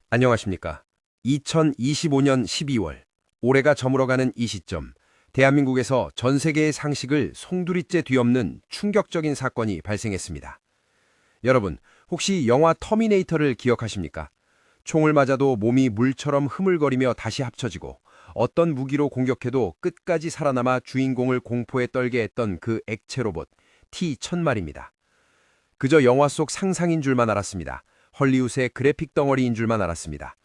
안녕하십니까. 2025년 12월, 올해가 저물어가는 이 시점, 대한민국에서 전 세계의 상식을 송두리째 뒤엎는 충격적인 사건이 발생했습니다. 여러분, 혹시 영화 터미네이터를 기억하십니까? 총을 맞아도 몸이 물처럼 흐물거리며 다시 합쳐지고 어떤 무기로 공격해도 끝까지 살아남아 주인공을 공포에 떨게 했던 그 액체 로봇 T-1000말입니다. 그저 영화 속 상상인 줄만 알았습니다. 헐리우드의 그래픽 덩어리인 줄만 알았습니다.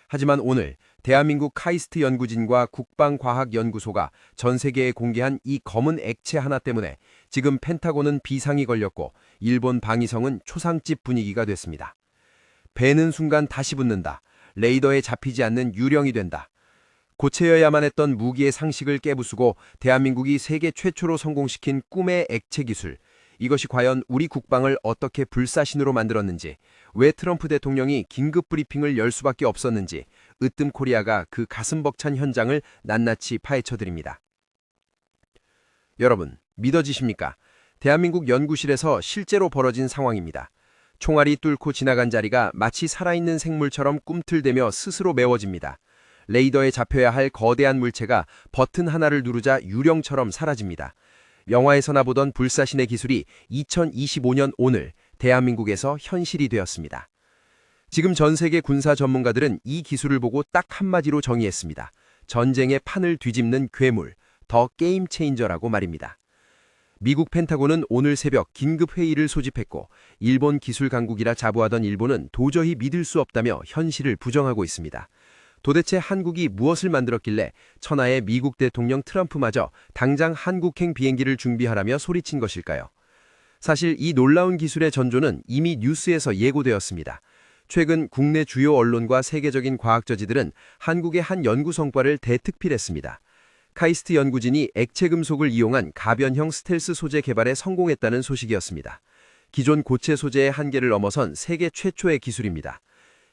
하지만 오늘 대한민국 카이스트 연구진과 국방과학연구소가 전 세계에 공개한 이 검은 액체 하나 때문에 지금 펜타곤은 비상이 걸렸고 일본 방위성은 초상집 분위기가 됐습니다. 베는 순간 다시 붙는다. 레이더에 잡히지 않는 유령이 된다. 고쳐야만 했던 무기의 상식을 깨부수고 대한민국이 세계 최초로 성공시킨 꿈의 액체 기술. 이것이 과연 우리 국방을 어떻게 불사신으로 만들었는지, 왜 트럼프 대통령이 긴급 브리핑을 열 수밖에 없었는지, 으뜸 코리아가 그 가슴 벅찬 현장을 낱낱이 파헤쳐드립니다. 여러분, 믿어지십니까? 대한민국 연구실에서 실제로 벌어진 상황입니다. 총알이 뚫고 지나간 자리가 마치 살아있는 생물처럼 꿈틀대며 스스로 메워집니다. 레이더에 잡혀야 할 거대한 물체가 버튼 하나를 누르자 유령처럼 사라집니다. 영화에서나 보던 불사신의 기술이 2025년 오늘 대한민국에서 현실이 되었습니다. 지금 전 세계 군사 전문가들은 이 기술을 보고 딱 한마디로 정의했습니다. 전쟁의 판을 뒤집는 괴물, 더 게임 체인저라고 말입니다. 미국 펜타곤은 오늘 새벽 긴급 회의를 소집했고 일본 기술 강국이라 자부하던 일본은 도저히 믿을 수 없다며 현실을 부정하고 있습니다. 도대체 한국이 무엇을 만들었길래 천하의 미국 대통령 트럼프마저 당장 한국행 비행기를 준비하라며 소리친 것일까요? 사실 이 놀라운 기술의 전조는 이미 뉴스에서 예고되었습니다. 최근 국내 주요 언론과 세계적인 과학저지들은 한국의 한 연구 성과를 대특필했습니다. 카이스트 연구진이 액체 금속을 이용한 가변형 스텔스 소재 개발에 성공했다는 소식이었습니다. 기존 고체 소재의 한계를 넘어선 세계 최초의 기술입니다.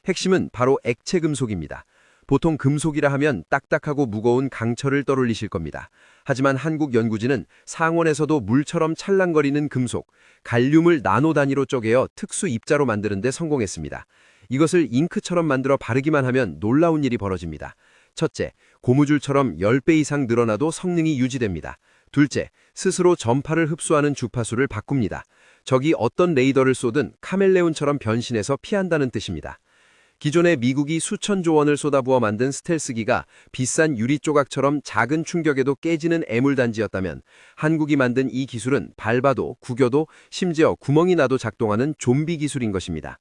핵심은 바로 액체 금속입니다. 보통 금속이라 하면 딱딱하고 무거운 강철을 떠올리실 겁니다. 하지만 한국 연구진은 상온에서도 물처럼 찰랑거리는 금속, 갈륨을 나노 단위로 쪼개어 특수 입자로 만드는 데 성공했습니다. 이것을 잉크처럼 만들어 바르기만 하면 놀라운 일이 벌어집니다. 첫째, 고무줄처럼 10배 이상 늘어나도 성능이 유지됩니다. 둘째, 스스로 전파를 흡수하는 주파수를 바꿉니다. 적이 어떤 레이더를 쏘든 카멜레온처럼 변신해서 피한다는 뜻입니다. 기존에 미국이 수천조 원을 쏟아부어 만든 스텔스기가 비싼 유리 조각처럼 작은 충격에도 깨지는 애물단지였다면 한국이 만든 이 기술은 밟아도 구겨도 심지어 구멍이 나도 작동하는 좀비 기술인 것입니다.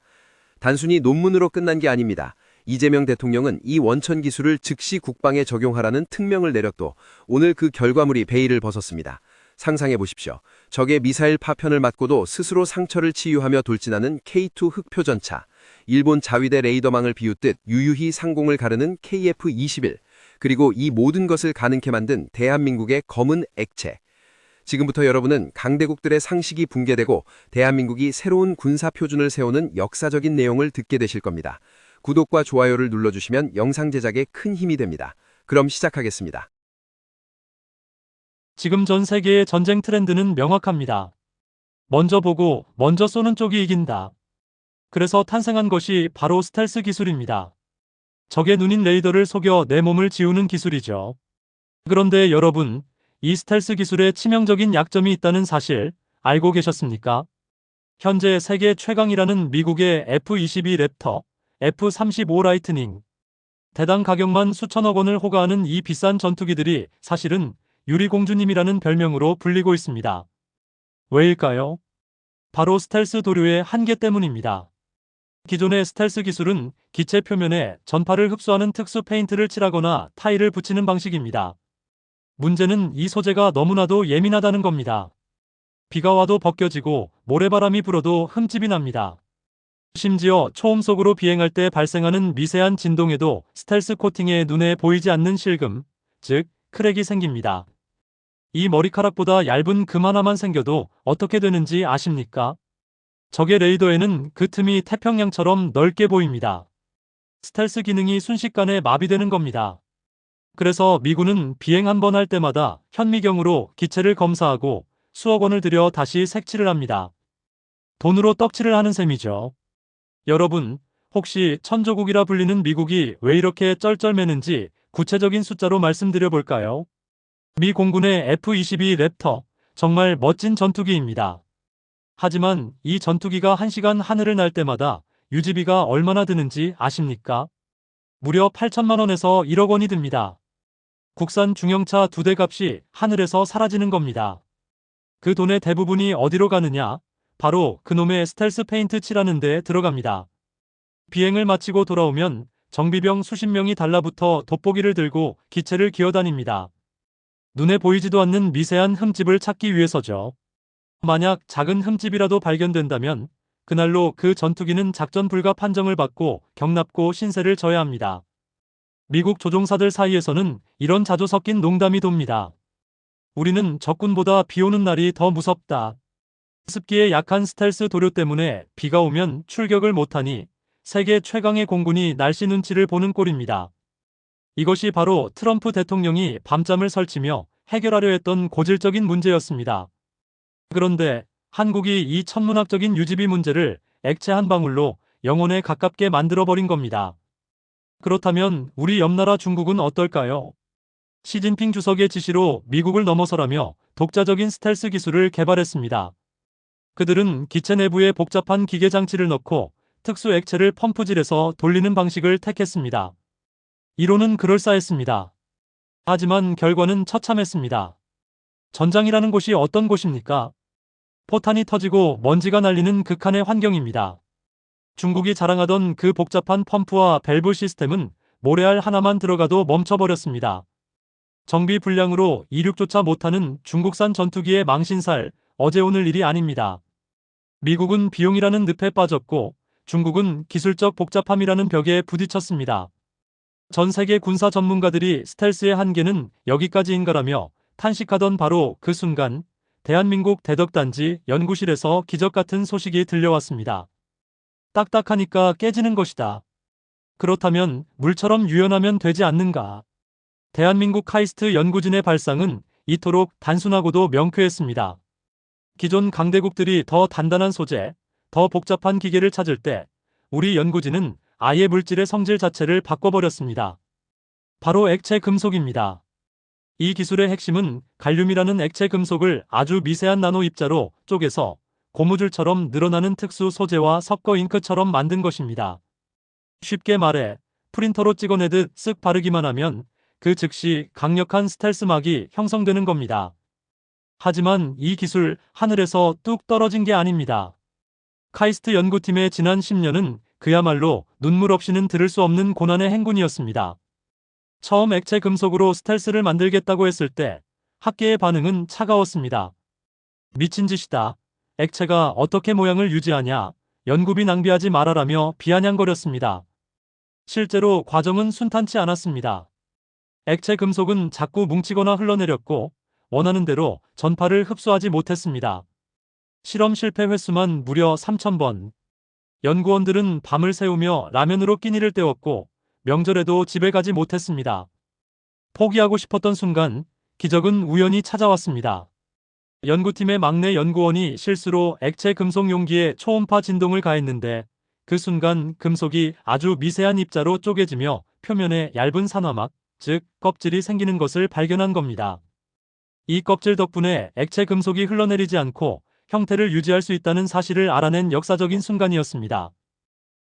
단순히 논문으로 끝난 게 아닙니다. 이재명 대통령은 이 원천 기술을 즉시 국방에 적용하라는 특명을 내렸고 오늘 그 결과물이 베일을 벗었습니다. 상상해 보십시오. 적의 미사일 파편을 맞고도 스스로 상처를 치유하며 돌진하는 K2 흑표전차, 일본 자위대 레이더망을 비웃듯 유유히 상공을 가르는 KF-21, 그리고 이 모든 것을 가능케 만든 대한민국의 검은 액체. 지금부터 여러분은 강대국들의 상식이 붕괴되고 대한민국이 새로운 군사 표준을 세우는 역사적인 내용을 듣게 되실 겁니다. 구독과 좋아요를 눌러주시면 영상 제작에 큰 힘이 됩니다. 그럼 시작하겠습니다. 지금 전 세계의 전쟁 트렌드는 명확합니다. 먼저 보고 먼저 쏘는 쪽이 이긴다. 그래서 탄생한 것이 바로 스텔스 기술입니다. 적의 눈인 레이더를 속여 내 몸을 지우는 기술이죠. 그런데 여러분, 이 스텔스 기술에 치명적인 약점이 있다는 사실 알고 계셨습니까? 현재 세계 최강이라는 미국의 F-22 랩터, F-35 라이트닝, 대당 가격만 수천억 원을 호가하는 이 비싼 전투기들이 사실은 유리공주님이라는 별명으로 불리고 있습니다. 왜일까요? 바로 스텔스 도료의 한계 때문입니다. 기존의 스텔스 기술은 기체 표면에 전파를 흡수하는 특수 페인트를 칠하거나 타일을 붙이는 방식입니다. 문제는 이 소재가 너무나도 예민하다는 겁니다. 비가 와도 벗겨지고 모래바람이 불어도 흠집이 납니다. 심지어 초음속으로 비행할 때 발생하는 미세한 진동에도 스텔스 코팅에 눈에 보이지 않는 실금, 즉 크랙이 생깁니다. 이 머리카락보다 얇은 금 하나만 생겨도 어떻게 되는지 아십니까? 적의 레이더에는 그 틈이 태평양처럼 넓게 보입니다. 스텔스 기능이 순식간에 마비되는 겁니다. 그래서 미군은 비행 한 번 할 때마다 현미경으로 기체를 검사하고 수억 원을 들여 다시 색칠을 합니다. 돈으로 떡칠을 하는 셈이죠. 여러분, 혹시 천조국이라 불리는 미국이 왜 이렇게 쩔쩔매는지 구체적인 숫자로 말씀드려 볼까요? 미 공군의 F-22 랩터, 정말 멋진 전투기입니다. 하지만 이 전투기가 1시간 하늘을 날 때마다 유지비가 얼마나 드는지 아십니까? 무려 8천만 원에서 1억 원이 듭니다. 국산 중형차 2대 값이 하늘에서 사라지는 겁니다. 그 돈의 대부분이 어디로 가느냐? 바로 그놈의 스텔스 페인트 칠하는 데 들어갑니다. 비행을 마치고 돌아오면 정비병 수십 명이 달라붙어 돋보기를 들고 기체를 기어다닙니다. 눈에 보이지도 않는 미세한 흠집을 찾기 위해서죠. 만약 작은 흠집이라도 발견된다면 그날로 그 전투기는 작전 불가 판정을 받고 경납고 신세를 져야 합니다. 미국 조종사들 사이에서는 이런 자주 섞인 농담이 돕니다. 우리는 적군보다 비 오는 날이 더 무섭다. 습기에 약한 스텔스 도료 때문에 비가 오면 출격을 못하니 세계 최강의 공군이 날씨 눈치를 보는 꼴입니다. 이것이 바로 트럼프 대통령이 밤잠을 설치며 해결하려 했던 고질적인 문제였습니다. 그런데 한국이 이 천문학적인 유지비 문제를 액체 한 방울로 영혼에 가깝게 만들어버린 겁니다. 그렇다면 우리 옆나라 중국은 어떨까요? 시진핑 주석의 지시로 미국을 넘어서라며 독자적인 스텔스 기술을 개발했습니다. 그들은 기체 내부에 복잡한 기계 장치를 넣고 특수 액체를 펌프질해서 돌리는 방식을 택했습니다. 이론은 그럴싸했습니다. 하지만 결과는 처참했습니다. 전장이라는 곳이 어떤 곳입니까? 포탄이 터지고 먼지가 날리는 극한의 환경입니다. 중국이 자랑하던 그 복잡한 펌프와 밸브 시스템은 모래알 하나만 들어가도 멈춰버렸습니다. 정비 불량으로 이륙조차 못하는 중국산 전투기의 망신살, 어제 오늘 일이 아닙니다. 미국은 비용이라는 늪에 빠졌고 중국은 기술적 복잡함이라는 벽에 부딪혔습니다. 전 세계 군사 전문가들이 스텔스의 한계는 여기까지인가라며 탄식하던 바로 그 순간 대한민국 대덕단지 연구실에서 기적 같은 소식이 들려왔습니다. 딱딱하니까 깨지는 것이다. 그렇다면 물처럼 유연하면 되지 않는가? 대한민국 카이스트 연구진의 발상은 이토록 단순하고도 명쾌했습니다. 기존 강대국들이 더 단단한 소재, 더 복잡한 기계를 찾을 때 우리 연구진은 아예 물질의 성질 자체를 바꿔버렸습니다. 바로 액체 금속입니다. 이 기술의 핵심은 갈륨이라는 액체 금속을 아주 미세한 나노 입자로 쪼개서 고무줄처럼 늘어나는 특수 소재와 섞어 잉크처럼 만든 것입니다. 쉽게 말해 프린터로 찍어내듯 쓱 바르기만 하면 그 즉시 강력한 스텔스막이 형성되는 겁니다. 하지만 이 기술 하늘에서 뚝 떨어진 게 아닙니다. 카이스트 연구팀의 지난 10년은 그야말로 눈물 없이는 들을 수 없는 고난의 행군이었습니다. 처음 액체 금속으로 스텔스를 만들겠다고 했을 때 학계의 반응은 차가웠습니다. 미친 짓이다. 액체가 어떻게 모양을 유지하냐. 연구비 낭비하지 말아라며 비아냥거렸습니다. 실제로 과정은 순탄치 않았습니다. 액체 금속은 자꾸 뭉치거나 흘러내렸고 원하는 대로 전파를 흡수하지 못했습니다. 실험 실패 횟수만 무려 3,000번. 연구원들은 밤을 새우며 라면으로 끼니를 때웠고 명절에도 집에 가지 못했습니다. 포기하고 싶었던 순간 기적은 우연히 찾아왔습니다. 연구팀의 막내 연구원이 실수로 액체 금속 용기에 초음파 진동을 가했는데 그 순간 금속이 아주 미세한 입자로 쪼개지며 표면에 얇은 산화막, 즉 껍질이 생기는 것을 발견한 겁니다. 이 껍질 덕분에 액체 금속이 흘러내리지 않고 형태를 유지할 수 있다는 사실을 알아낸 역사적인 순간이었습니다.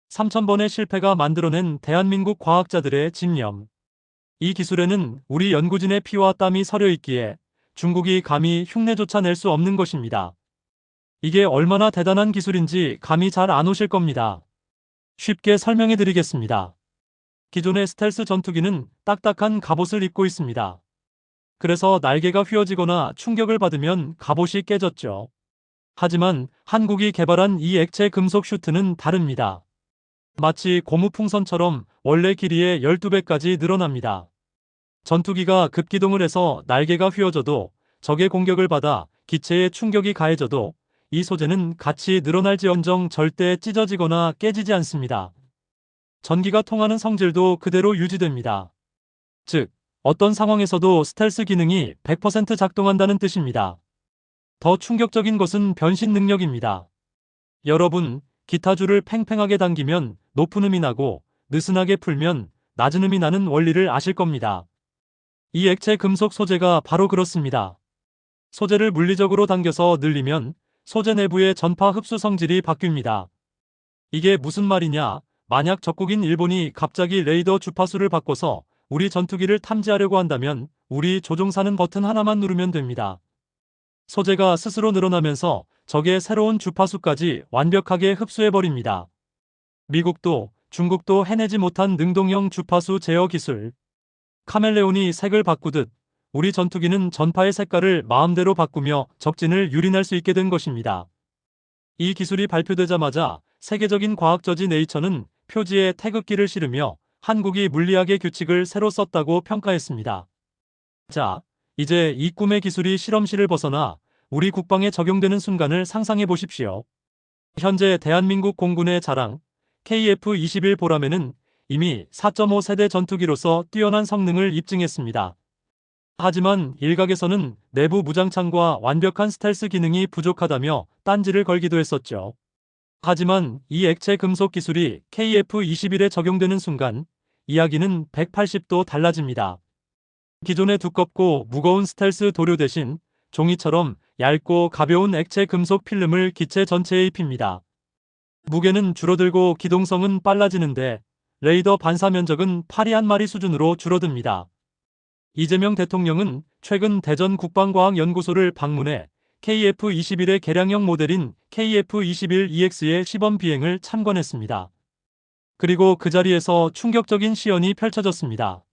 3,000번의 실패가 만들어낸 대한민국 과학자들의 집념. 이 기술에는 우리 연구진의 피와 땀이 서려 있기에 중국이 감히 흉내조차 낼 수 없는 것입니다. 이게 얼마나 대단한 기술인지 감이 잘 안 오실 겁니다. 쉽게 설명해 드리겠습니다. 기존의 스텔스 전투기는 딱딱한 갑옷을 입고 있습니다. 그래서 날개가 휘어지거나 충격을 받으면 갑옷이 깨졌죠. 하지만 한국이 개발한 이 액체 금속 슈트는 다릅니다. 마치 고무풍선처럼 원래 길이의 12배까지 늘어납니다. 전투기가 급기동을 해서 날개가 휘어져도 적의 공격을 받아 기체에 충격이 가해져도 이 소재는 같이 늘어날지언정 절대 찢어지거나 깨지지 않습니다. 전기가 통하는 성질도 그대로 유지됩니다. 즉, 어떤 상황에서도 스텔스 기능이 100% 작동한다는 뜻입니다. 더 충격적인 것은 변신 능력입니다. 여러분, 기타 줄을 팽팽하게 당기면 높은 음이 나고 느슨하게 풀면 낮은 음이 나는 원리를 아실 겁니다. 이 액체 금속 소재가 바로 그렇습니다. 소재를 물리적으로 당겨서 늘리면 소재 내부의 전파 흡수 성질이 바뀝니다. 이게 무슨 말이냐? 만약 적국인 일본이 갑자기 레이더 주파수를 바꿔서 우리 전투기를 탐지하려고 한다면 우리 조종사는 버튼 하나만 누르면 됩니다. 소재가 스스로 늘어나면서 적의 새로운 주파수까지 완벽하게 흡수해버립니다. 미국도 중국도 해내지 못한 능동형 주파수 제어 기술. 카멜레온이 색을 바꾸듯 우리 전투기는 전파의 색깔을 마음대로 바꾸며 적진을 유린할 수 있게 된 것입니다. 이 기술이 발표되자마자 세계적인 과학저지 네이처는 표지에 태극기를 실으며 한국이 물리학의 규칙을 새로 썼다고 평가했습니다. 자, 이제 이 꿈의 기술이 실험실을 벗어나 우리 국방에 적용되는 순간을 상상해 보십시오. 현재 대한민국 공군의 자랑 KF-21 보라매는 이미 4.5 세대 전투기로서 뛰어난 성능을 입증했습니다. 하지만 일각에서는 내부 무장창과 완벽한 스텔스 기능이 부족하다며 딴지를 걸기도 했었죠. 하지만 이 액체 금속 기술이 KF-21에 적용되는 순간 이야기는 180도 달라집니다. 기존의 두껍고 무거운 스텔스 도료 대신 종이처럼 얇고 가벼운 액체 금속 필름을 기체 전체에 입힙니다. 무게는 줄어들고 기동성은 빨라지는데 레이더 반사 면적은 파리 한 마리 수준으로 줄어듭니다. 이재명 대통령은 최근 대전 국방과학연구소를 방문해 KF-21의 개량형 모델인 KF-21EX의 시범 비행을 참관했습니다. 그리고 그 자리에서 충격적인 시연이 펼쳐졌습니다.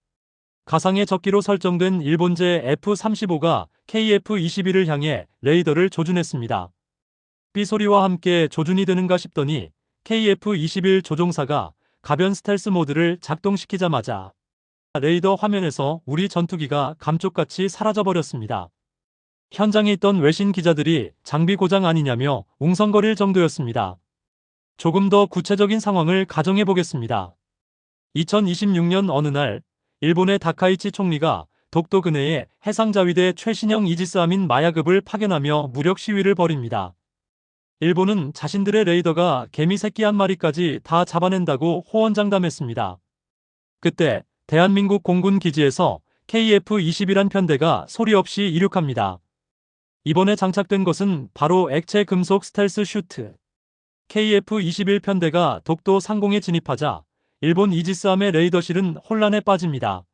가상의 적기로 설정된 일본제 F-35가 KF-21을 향해 레이더를 조준했습니다. 삐소리와 함께 조준이 되는가 싶더니 KF-21 조종사가 가변 스텔스 모드를 작동시키자마자 레이더 화면에서 우리 전투기가 감쪽같이 사라져버렸습니다. 현장에 있던 외신 기자들이 장비 고장 아니냐며 웅성거릴 정도였습니다. 조금 더 구체적인 상황을 가정해 보겠습니다. 2026년 어느 날 일본의 다카이치 총리가 독도 근해에 해상자위대 최신형 이지스함인 마야급을 파견하며 무력 시위를 벌입니다. 일본은 자신들의 레이더가 개미 새끼 한 마리까지 다 잡아낸다고 호언장담했습니다. 그때 대한민국 공군 기지에서 KF-21한 편대가 소리 없이 이륙합니다. 이번에 장착된 것은 바로 액체 금속 스텔스 슈트. KF-21 편대가 독도 상공에 진입하자 일본 이지스함의 레이더실은 혼란에 빠집니다.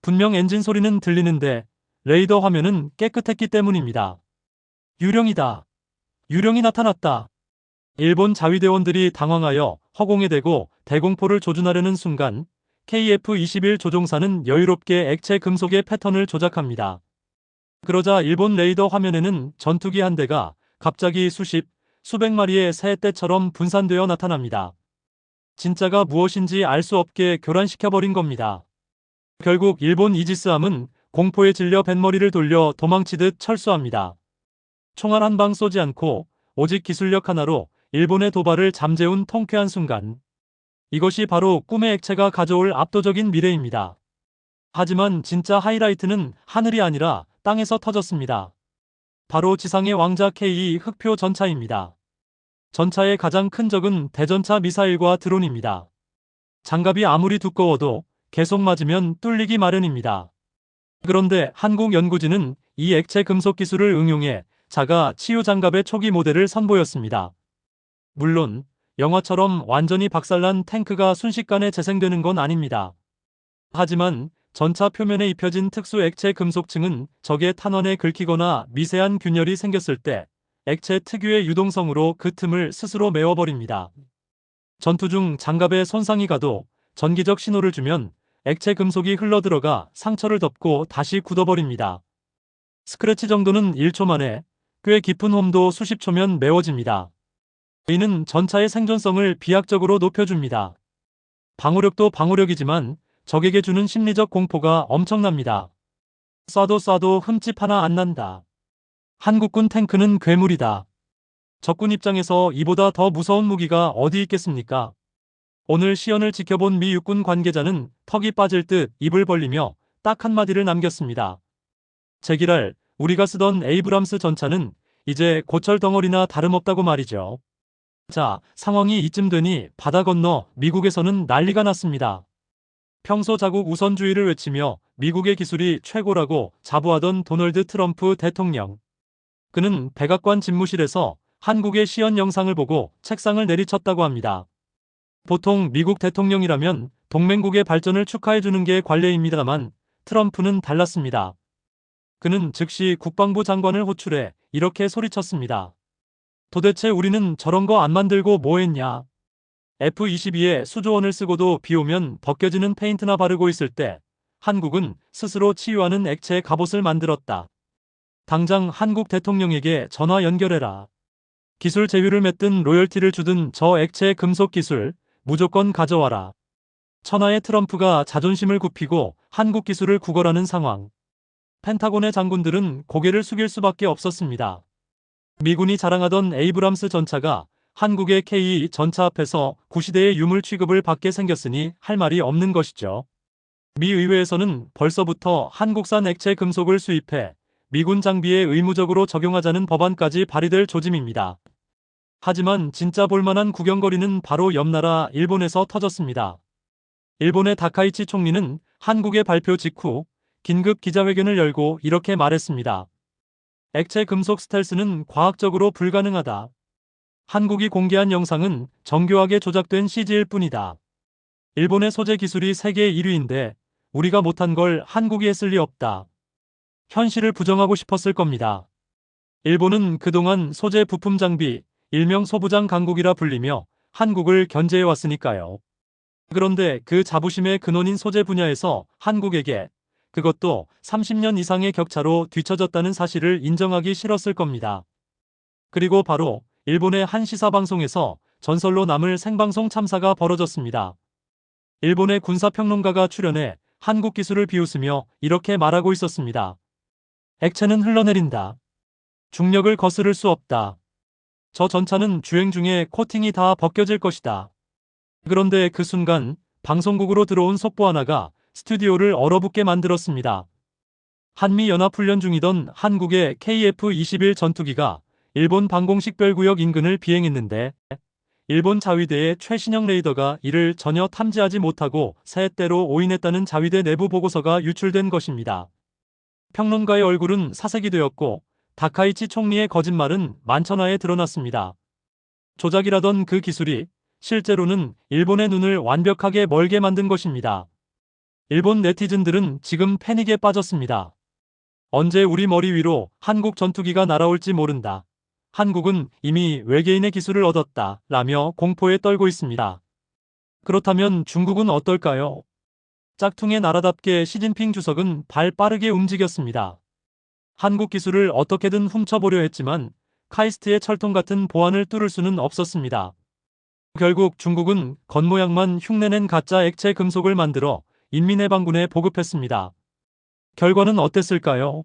분명 엔진 소리는 들리는데 레이더 화면은 깨끗했기 때문입니다. 유령이다. 유령이 나타났다. 일본 자위대원들이 당황하여 허공에 대고 대공포를 조준하려는 순간 KF-21 조종사는 여유롭게 액체 금속의 패턴을 조작합니다. 그러자 일본 레이더 화면에는 전투기 한 대가 갑자기 수백 마리의 새떼처럼 분산되어 나타납니다. 진짜가 무엇인지 알 수 없게 교란시켜버린 겁니다. 결국 일본 이지스함은 공포에 질려 뱃머리를 돌려 도망치듯 철수합니다. 총알 한 방 쏘지 않고 오직 기술력 하나로 일본의 도발을 잠재운 통쾌한 순간. 이것이 바로 꿈의 액체가 가져올 압도적인 미래입니다. 하지만 진짜 하이라이트는 하늘이 아니라 땅에서 터졌습니다. 바로 지상의 왕자 K 흑표 전차입니다. 전차의 가장 큰 적은 대전차 미사일과 드론입니다. 장갑이 아무리 두꺼워도 계속 맞으면 뚫리기 마련입니다. 그런데 한국 연구진은 이 액체 금속 기술을 응용해 자가 치유 장갑의 초기 모델을 선보였습니다. 물론 영화처럼 완전히 박살난 탱크가 순식간에 재생되는 건 아닙니다. 하지만 전차 표면에 입혀진 특수 액체 금속층은 적의 탄환에 긁히거나 미세한 균열이 생겼을 때 액체 특유의 유동성으로 그 틈을 스스로 메워버립니다. 전투 중 장갑에 손상이 가도 전기적 신호를 주면 액체 금속이 흘러들어가 상처를 덮고 다시 굳어버립니다. 스크래치 정도는 1초 만에, 꽤 깊은 홈도 수십 초면 메워집니다. 이는 전차의 생존성을 비약적으로 높여줍니다. 방어력도 방어력이지만 적에게 주는 심리적 공포가 엄청납니다. 쏴도 흠집 하나 안 난다. 한국군 탱크는 괴물이다. 적군 입장에서 이보다 더 무서운 무기가 어디 있겠습니까? 오늘 시연을 지켜본 미 육군 관계자는 턱이 빠질 듯 입을 벌리며 딱 한마디를 남겼습니다. 제기랄, 우리가 쓰던 에이브람스 전차는 이제 고철 덩어리나 다름없다고 말이죠. 자, 상황이 이쯤 되니 바다 건너 미국에서는 난리가 났습니다. 평소 자국 우선주의를 외치며 미국의 기술이 최고라고 자부하던 도널드 트럼프 대통령. 그는 백악관 집무실에서 한국의 시연 영상을 보고 책상을 내리쳤다고 합니다. 보통 미국 대통령이라면 동맹국의 발전을 축하해주는 게 관례입니다만 트럼프는 달랐습니다. 그는 즉시 국방부 장관을 호출해 이렇게 소리쳤습니다. 도대체 우리는 저런 거 안 만들고 뭐 했냐? F-22에 수조 원을 쓰고도 비 오면 벗겨지는 페인트나 바르고 있을 때 한국은 스스로 치유하는 액체 갑옷을 만들었다. 당장 한국 대통령에게 전화 연결해라. 기술 제휴를 맺든 로열티를 주든 저 액체 금속 기술 무조건 가져와라. 천하의 트럼프가 자존심을 굽히고 한국 기술을 구걸하는 상황. 펜타곤의 장군들은 고개를 숙일 수밖에 없었습니다. 미군이 자랑하던 에이브람스 전차가 한국의 K 전차 앞에서 구시대의 유물 취급을 받게 생겼으니 할 말이 없는 것이죠. 미 의회에서는 벌써부터 한국산 액체 금속을 수입해 미군 장비에 의무적으로 적용하자는 법안까지 발의될 조짐입니다. 하지만 진짜 볼만한 구경거리는 바로 옆나라 일본에서 터졌습니다. 일본의 다카이치 총리는 한국의 발표 직후 긴급 기자회견을 열고 이렇게 말했습니다. 액체 금속 스텔스는 과학적으로 불가능하다. 한국이 공개한 영상은 정교하게 조작된 CG일 뿐이다. 일본의 소재 기술이 세계 1위인데 우리가 못한 걸 한국이 했을 리 없다. 현실을 부정하고 싶었을 겁니다. 일본은 그동안 소재 부품 장비, 일명 소부장 강국이라 불리며 한국을 견제해 왔으니까요. 그런데 그 자부심의 근원인 소재 분야에서 한국에게 그것도 30년 이상의 격차로 뒤처졌다는 사실을 인정하기 싫었을 겁니다. 그리고 바로 일본의 한 시사방송에서 전설로 남을 생방송 참사가 벌어졌습니다. 일본의 군사평론가가 출연해 한국 기술을 비웃으며 이렇게 말하고 있었습니다. 액체는 흘러내린다. 중력을 거스를 수 없다. 저 전차는 주행 중에 코팅이 다 벗겨질 것이다. 그런데 그 순간 방송국으로 들어온 속보 하나가 스튜디오를 얼어붙게 만들었습니다. 한미연합훈련 중이던 한국의 KF-21 전투기가 일본 방공식별구역 인근을 비행했는데 일본 자위대의 최신형 레이더가 이를 전혀 탐지하지 못하고 새 때로 오인했다는 자위대 내부 보고서가 유출된 것입니다. 평론가의 얼굴은 사색이 되었고 다카이치 총리의 거짓말은 만천하에 드러났습니다. 조작이라던 그 기술이 실제로는 일본의 눈을 완벽하게 멀게 만든 것입니다. 일본 네티즌들은 지금 패닉에 빠졌습니다. 언제 우리 머리 위로 한국 전투기가 날아올지 모른다. 한국은 이미 외계인의 기술을 얻었다. 라며 공포에 떨고 있습니다. 그렇다면 중국은 어떨까요? 짝퉁의 나라답게 시진핑 주석은 발 빠르게 움직였습니다. 한국 기술을 어떻게든 훔쳐보려 했지만 카이스트의 철통 같은 보안을 뚫을 수는 없었습니다. 결국 중국은 겉모양만 흉내낸 가짜 액체 금속을 만들어 인민해방군에 보급했습니다. 결과는 어땠을까요?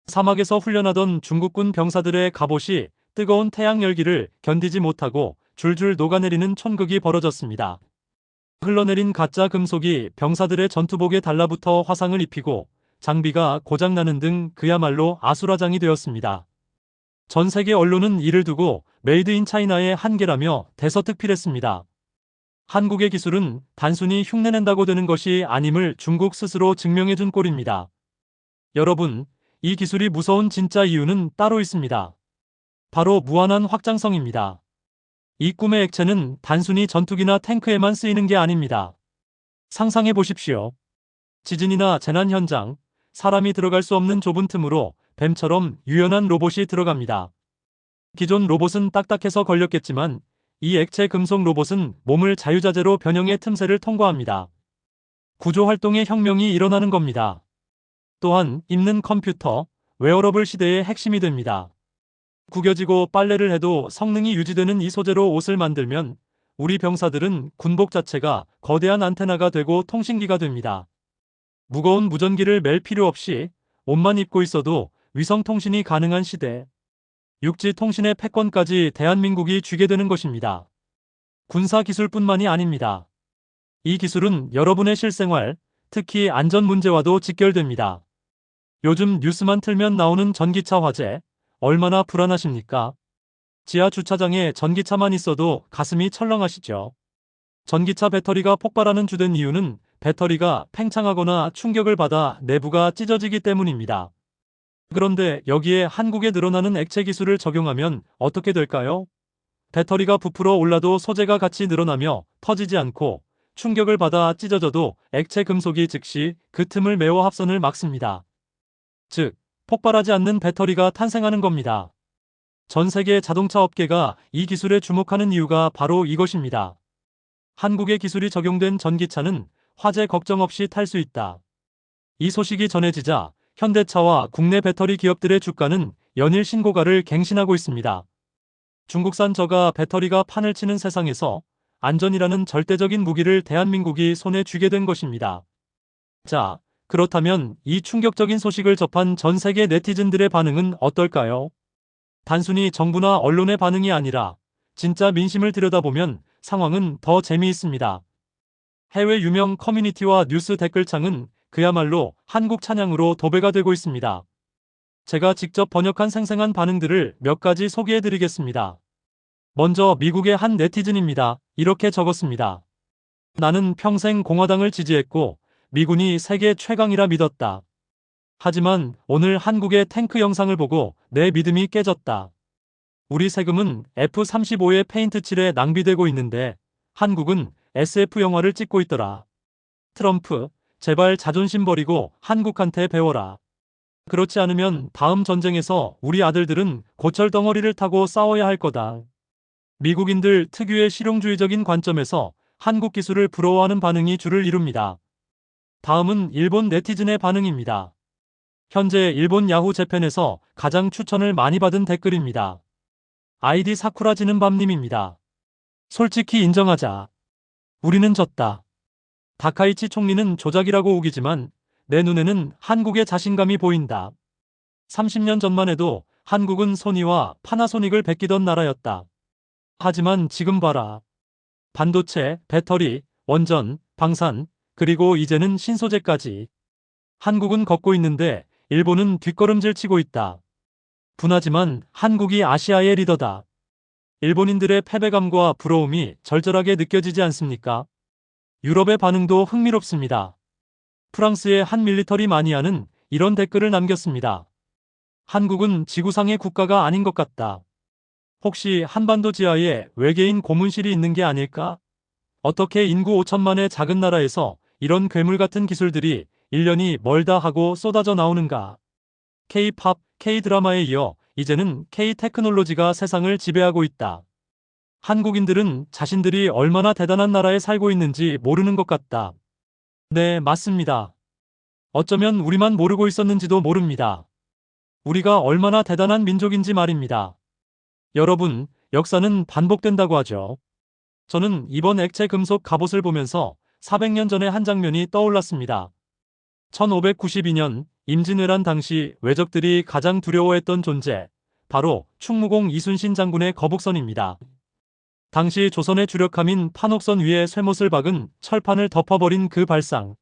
사막에서 훈련하던 중국군 병사들의 갑옷이 뜨거운 태양 열기를 견디지 못하고 줄줄 녹아내리는 촌극이 벌어졌습니다. 흘러내린 가짜 금속이 병사들의 전투복에 달라붙어 화상을 입히고 장비가 고장나는 등 그야말로 아수라장이 되었습니다. 전 세계 언론은 이를 두고 메이드 인 차이나의 한계라며 대서특필했습니다. 한국의 기술은 단순히 흉내낸다고 되는 것이 아님을 중국 스스로 증명해준 꼴입니다. 여러분, 이 기술이 무서운 진짜 이유는 따로 있습니다. 바로 무한한 확장성입니다. 이 꿈의 액체는 단순히 전투기나 탱크에만 쓰이는 게 아닙니다. 상상해 보십시오. 지진이나 재난 현장, 사람이 들어갈 수 없는 좁은 틈으로 뱀처럼 유연한 로봇이 들어갑니다. 기존 로봇은 딱딱해서 걸렸겠지만 이 액체 금속 로봇은 몸을 자유자재로 변형해 틈새를 통과합니다. 구조 활동의 혁명이 일어나는 겁니다. 또한 입는 컴퓨터, 웨어러블 시대의 핵심이 됩니다. 구겨지고 빨래를 해도 성능이 유지되는 이 소재로 옷을 만들면 우리 병사들은 군복 자체가 거대한 안테나가 되고 통신기가 됩니다. 무거운 무전기를 맬 필요 없이 옷만 입고 있어도 위성통신이 가능한 시대. 육지통신의 패권까지 대한민국이 쥐게 되는 것입니다. 군사기술뿐만이 아닙니다. 이 기술은 여러분의 실생활, 특히 안전 문제와도 직결됩니다. 요즘 뉴스만 틀면 나오는 전기차 화재, 얼마나 불안하십니까? 지하 주차장에 전기차만 있어도 가슴이 철렁하시죠. 전기차 배터리가 폭발하는 주된 이유는 배터리가 팽창하거나 충격을 받아 내부가 찢어지기 때문입니다. 그런데 여기에 한국에 늘어나는 액체 기술을 적용하면 어떻게 될까요? 배터리가 부풀어 올라도 소재가 같이 늘어나며 터지지 않고 충격을 받아 찢어져도 액체 금속이 즉시 그 틈을 메워 합선을 막습니다. 즉, 폭발하지 않는 배터리가 탄생하는 겁니다. 전 세계 자동차 업계가 이 기술에 주목하는 이유가 바로 이것입니다. 한국의 기술이 적용된 전기차는 화재 걱정 없이 탈 수 있다. 이 소식이 전해지자 현대차와 국내 배터리 기업들의 주가는 연일 신고가를 갱신하고 있습니다. 중국산 저가 배터리가 판을 치는 세상에서 안전이라는 절대적인 무기를 대한민국이 손에 쥐게 된 것입니다. 자, 그렇다면 이 충격적인 소식을 접한 전 세계 네티즌들의 반응은 어떨까요? 단순히 정부나 언론의 반응이 아니라 진짜 민심을 들여다보면 상황은 더 재미있습니다. 해외 유명 커뮤니티와 뉴스 댓글창은 그야말로 한국 찬양으로 도배가 되고 있습니다. 제가 직접 번역한 생생한 반응들을 몇 가지 소개해드리겠습니다. 먼저 미국의 한 네티즌입니다. 이렇게 적었습니다. 나는 평생 공화당을 지지했고 미군이 세계 최강이라 믿었다. 하지만 오늘 한국의 탱크 영상을 보고 내 믿음이 깨졌다. 우리 세금은 F-35의 페인트 칠에 낭비되고 있는데 한국은 SF 영화를 찍고 있더라. 트럼프, 제발 자존심 버리고 한국한테 배워라. 그렇지 않으면 다음 전쟁에서 우리 아들들은 고철 덩어리를 타고 싸워야 할 거다. 미국인들 특유의 실용주의적인 관점에서 한국 기술을 부러워하는 반응이 주를 이룹니다. 다음은 일본 네티즌의 반응입니다. 현재 일본 야후 재팬에서 가장 추천을 많이 받은 댓글입니다. 아이디 사쿠라 지는 밤님입니다. 솔직히 인정하자. 우리는 졌다. 다카이치 총리는 조작이라고 우기지만 내 눈에는 한국의 자신감이 보인다. 30년 전만 해도 한국은 소니와 파나소닉을 베끼던 나라였다. 하지만 지금 봐라. 반도체, 배터리, 원전, 방산, 그리고 이제는 신소재까지. 한국은 걷고 있는데 일본은 뒷걸음질 치고 있다. 분하지만 한국이 아시아의 리더다. 일본인들의 패배감과 부러움이 절절하게 느껴지지 않습니까? 유럽의 반응도 흥미롭습니다. 프랑스의 한 밀리터리 마니아는 이런 댓글을 남겼습니다. 한국은 지구상의 국가가 아닌 것 같다. 혹시 한반도 지하에 외계인 고문실이 있는 게 아닐까? 어떻게 인구 5천만의 작은 나라에서 이런 괴물 같은 기술들이 1년이 멀다 하고 쏟아져 나오는가? K-팝, K-드라마에 이어 이제는 K-테크놀로지가 세상을 지배하고 있다. 한국인들은 자신들이 얼마나 대단한 나라에 살고 있는지 모르는 것 같다. 네, 맞습니다. 어쩌면 우리만 모르고 있었는지도 모릅니다. 우리가 얼마나 대단한 민족인지 말입니다. 여러분, 역사는 반복된다고 하죠. 저는 이번 액체 금속 갑옷을 보면서 400년 전의 한 장면이 떠올랐습니다. 1592년 임진왜란 당시 왜적들이 가장 두려워했던 존재, 바로 충무공 이순신 장군의 거북선입니다. 당시 조선의 주력함인 판옥선 위에 쇠못을 박은 철판을 덮어버린 그 발상.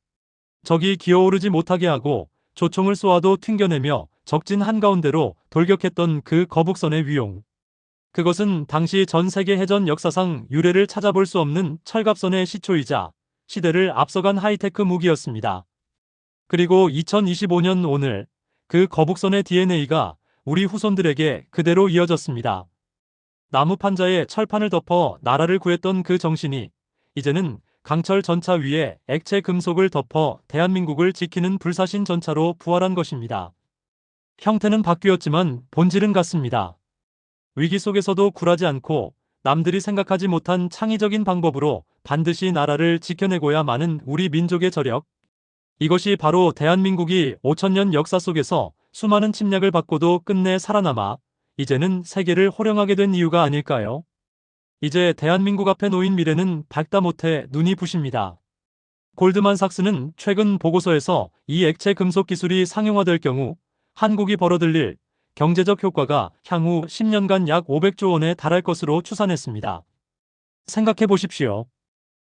적이 기어오르지 못하게 하고 조총을 쏘아도 튕겨내며 적진 한가운데로 돌격했던 그 거북선의 위용. 그것은 당시 전 세계 해전 역사상 유례를 찾아볼 수 없는 철갑선의 시초이자 시대를 앞서간 하이테크 무기였습니다. 그리고 2025년 오늘 그 거북선의 DNA가 우리 후손들에게 그대로 이어졌습니다. 나무 판자에 철판을 덮어 나라를 구했던 그 정신이 이제는 강철 전차 위에 액체 금속을 덮어 대한민국을 지키는 불사신 전차로 부활한 것입니다. 형태는 바뀌었지만 본질은 같습니다. 위기 속에서도 굴하지 않고 남들이 생각하지 못한 창의적인 방법으로 반드시 나라를 지켜내고야 마는 우리 민족의 저력. 이것이 바로 대한민국이 5천년 역사 속에서 수많은 침략을 받고도 끝내 살아남아 이제는 세계를 호령하게 된 이유가 아닐까요? 이제 대한민국 앞에 놓인 미래는 밝다 못해 눈이 부십니다. 골드만삭스는 최근 보고서에서 이 액체 금속 기술이 상용화될 경우 한국이 벌어들일 일, 경제적 효과가 향후 10년간 약 500조 원에 달할 것으로 추산했습니다. 생각해 보십시오.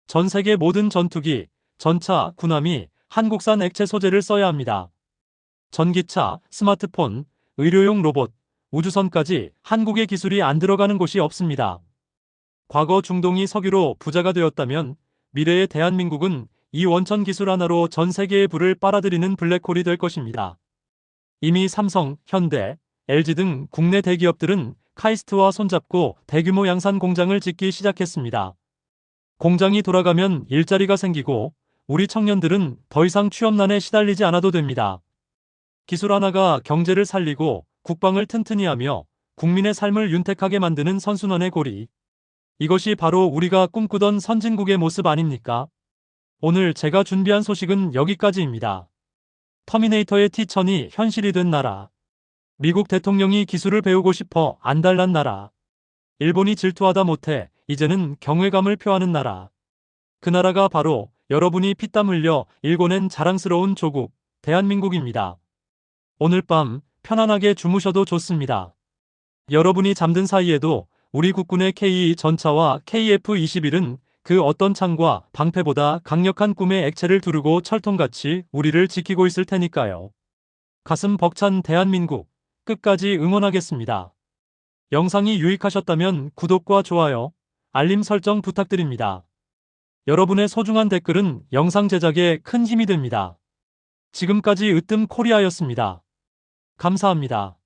전 세계 모든 전투기, 전차, 군함이 한국산 액체 소재를 써야 합니다. 전기차, 스마트폰, 의료용 로봇, 우주선까지 한국의 기술이 안 들어가는 곳이 없습니다. 과거 중동이 석유로 부자가 되었다면 미래의 대한민국은 이 원천 기술 하나로 전 세계의 불을 빨아들이는 블랙홀이 될 것입니다. 이미 삼성, 현대, LG 등 국내 대기업들은 카이스트와 손잡고 대규모 양산 공장을 짓기 시작했습니다. 공장이 돌아가면 일자리가 생기고 우리 청년들은 더 이상 취업난에 시달리지 않아도 됩니다. 기술 하나가 경제를 살리고 국방을 튼튼히 하며 국민의 삶을 윤택하게 만드는 선순환의 고리. 이것이 바로 우리가 꿈꾸던 선진국의 모습 아닙니까? 오늘 제가 준비한 소식은 여기까지입니다. 터미네이터의 T-1000이 현실이 된 나라. 미국 대통령이 기술을 배우고 싶어 안달난 나라. 일본이 질투하다 못해 이제는 경외감을 표하는 나라. 그 나라가 바로 여러분이 피땀 흘려 일궈낸 자랑스러운 조국, 대한민국입니다. 오늘 밤 편안하게 주무셔도 좋습니다. 여러분이 잠든 사이에도 우리 국군의 K2 전차와 KF-21은 그 어떤 창과 방패보다 강력한 꿈의 액체를 두르고 철통같이 우리를 지키고 있을 테니까요. 가슴 벅찬 대한민국, 끝까지 응원하겠습니다. 영상이 유익하셨다면 구독과 좋아요, 알림 설정 부탁드립니다. 여러분의 소중한 댓글은 영상 제작에 큰 힘이 됩니다. 지금까지 으뜸 코리아였습니다. 감사합니다.